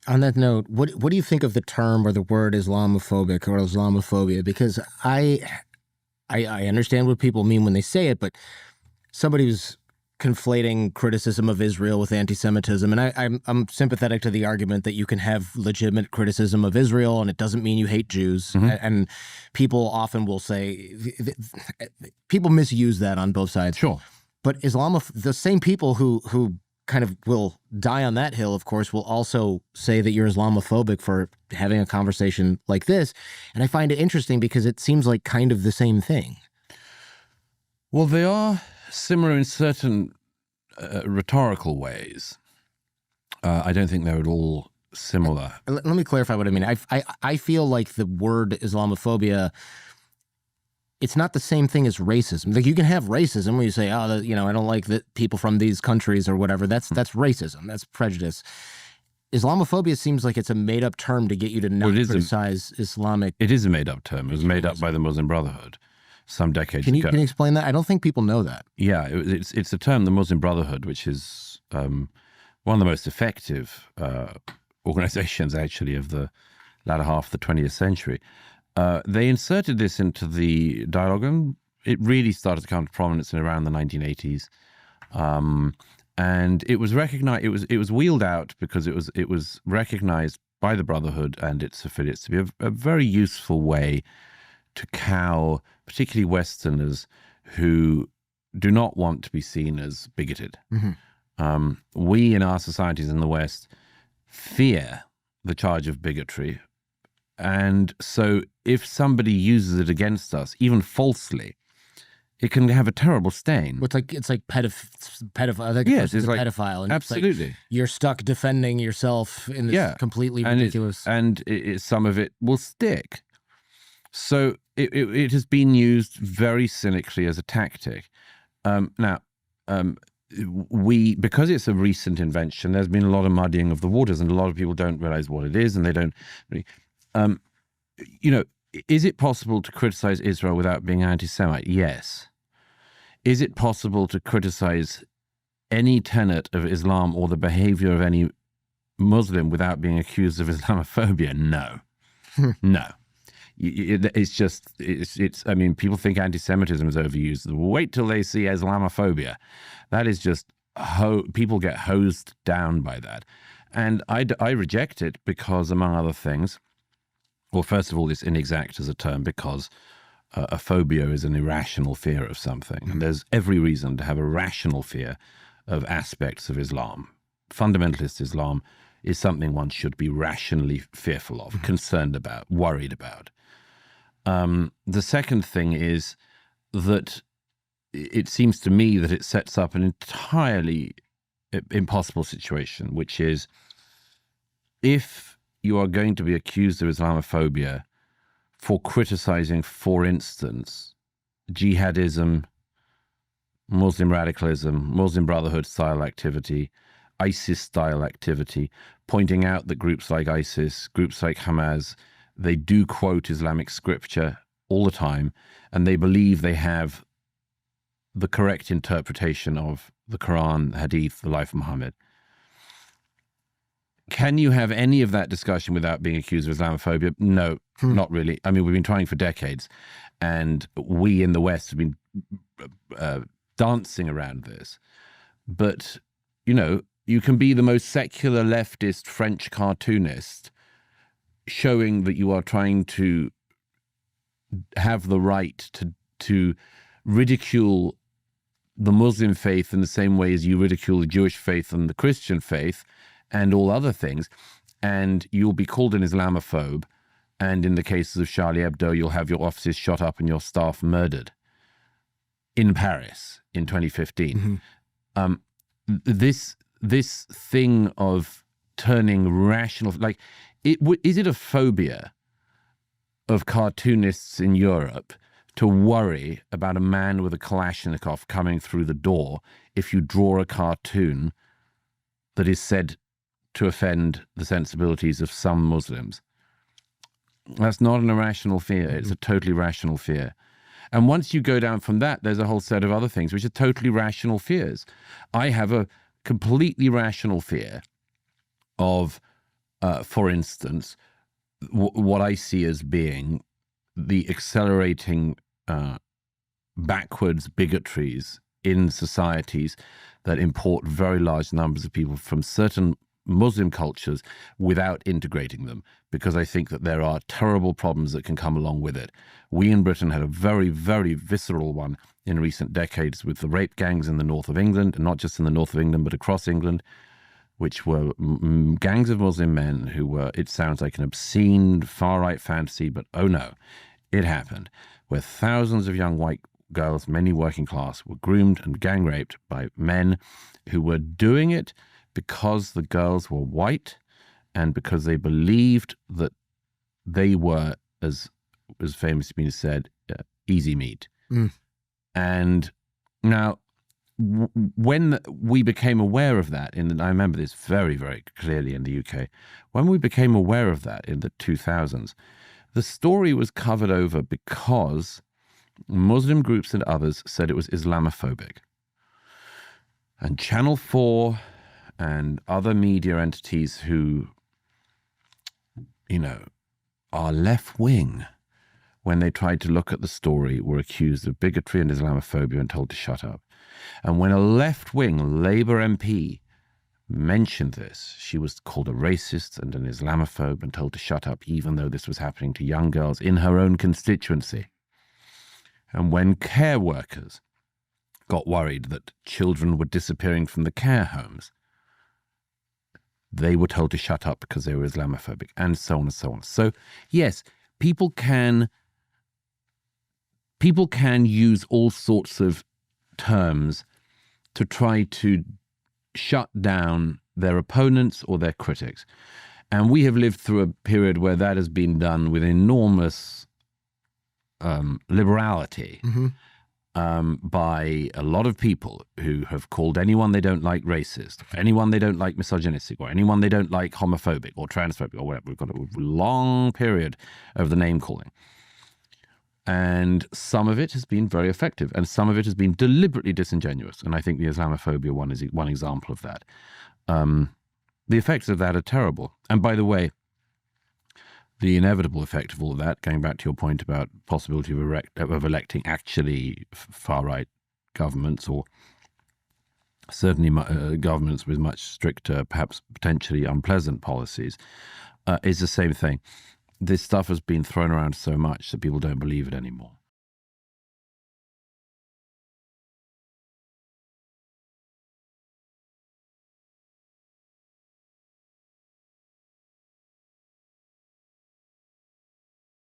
On that note, what do you think of the term or the word Islamophobic or Islamophobia? Because I understand what people mean when they say it, but somebody was conflating criticism of Israel with anti-Semitism, and I'm sympathetic to the argument that you can have legitimate criticism of Israel, and it doesn't mean you hate Jews. And people often will say people misuse that on both sides. Sure, but the same people who kind of will die on that hill, of course, will also say that you're Islamophobic for having a conversation like this. And I find it interesting because it seems like kind of the same thing. Well, they are similar in certain rhetorical ways. I don't think they're at all similar. Let me clarify what I mean. I feel like the word Islamophobia, it's not the same thing as racism. Like, you can have racism where you say, oh, I don't like the people from these countries or whatever. That's racism. That's prejudice. Islamophobia seems like it's a made-up term to get you to not criticize Islamic. It is a made-up term. It was made up by the Muslim Brotherhood some decades ago. Can you explain that? I don't think people know that. Yeah, it's a term, the Muslim Brotherhood, which is one of the most effective organizations, actually, of the latter half of the 20th century. They inserted this into the dialogue, and it really started to come to prominence in around the 1980s. And it was recognized. It was wheeled out because it was recognized by the Brotherhood and its affiliates to be a very useful way to cow particularly Westerners who do not want to be seen as bigoted. We in our societies in the West fear the charge of bigotry. And so if somebody uses it against us, even falsely, it can have a terrible stain. It's like pedophile. Yes, it's like like pedophile. And absolutely. It's like you're stuck defending yourself in this completely ridiculous. And some of it will stick. So it has been used very cynically as a tactic. Now, because it's a recent invention, there's been a lot of muddying of the waters, and a lot of people don't realize what it is, and they don't really. Is it possible to criticize Israel without being anti-Semite? Yes. Is it possible to criticize any tenet of Islam or the behavior of any Muslim without being accused of Islamophobia? No. No. I mean, people think anti-Semitism is overused. Wait till they see Islamophobia. That is just, people get hosed down by that. And I reject it because, among other things, well, first of all, it's inexact as a term because a phobia is an irrational fear of something. And there's every reason to have a rational fear of aspects of Islam. Fundamentalist Islam is something one should be rationally fearful of, concerned about, worried about. The second thing is that it seems to me that it sets up an entirely impossible situation, which is if you are going to be accused of Islamophobia for criticizing, for instance, jihadism, Muslim radicalism, Muslim Brotherhood style activity, ISIS style activity, pointing out that groups like ISIS, groups like Hamas, they do quote Islamic scripture all the time, and they believe they have the correct interpretation of the Quran, the Hadith, the life of Muhammad. Can you have any of that discussion without being accused of Islamophobia? No, not really. I mean, we've been trying for decades, and we in the West have been dancing around this. But, you can be the most secular leftist French cartoonist showing that you are trying to have the right to ridicule the Muslim faith in the same way as you ridicule the Jewish faith and the Christian faith and all other things, and you'll be called an Islamophobe, and in the cases of Charlie Hebdo, you'll have your offices shot up and your staff murdered in Paris in 2015. This thing of turning rational, like, is it a phobia of cartoonists in Europe to worry about a man with a Kalashnikov coming through the door if you draw a cartoon that is said to offend the sensibilities of some Muslims? That's not an irrational fear. It's a totally rational fear. And once you go down from that, there's a whole set of other things which are totally rational fears. I have a completely rational fear of for instance, what I see as being the accelerating backwards bigotries in societies that import very large numbers of people from certain Muslim cultures without integrating them, because I think that there are terrible problems that can come along with it. We in Britain had a very, very visceral one in recent decades with the rape gangs in the north of England, and not just in the north of England, but across England, which were gangs of Muslim men who were, it sounds like an obscene far-right fantasy, but oh no, it happened, where thousands of young white girls, many working class, were groomed and gang raped by men who were doing it because the girls were white and because they believed that they were, as famously been said, easy meat. And now, when we became aware of that, I remember this very, very clearly in the UK, when we became aware of that in the 2000s, the story was covered over because Muslim groups and others said it was Islamophobic. And Channel 4 and other media entities who, are left-wing, when they tried to look at the story, were accused of bigotry and Islamophobia and told to shut up. And when a left-wing Labour MP mentioned this, she was called a racist and an Islamophobe and told to shut up, even though this was happening to young girls in her own constituency. And when care workers got worried that children were disappearing from the care homes, they were told to shut up because they were Islamophobic, and so on and so on. So, yes, people can use all sorts of terms to try to shut down their opponents or their critics. And we have lived through a period where that has been done with enormous liberality by a lot of people who have called anyone they don't like racist, or anyone they don't like misogynistic, or anyone they don't like homophobic or transphobic or whatever. We've got a long period of the name calling. And some of it has been very effective, and some of it has been deliberately disingenuous. And I think the Islamophobia one is one example of that. The effects of that are terrible. And by the way, the inevitable effect of all of that, going back to your point about possibility of electing actually far-right governments, or certainly governments with much stricter, perhaps potentially unpleasant policies, is the same thing. This stuff has been thrown around so much that people don't believe it anymore.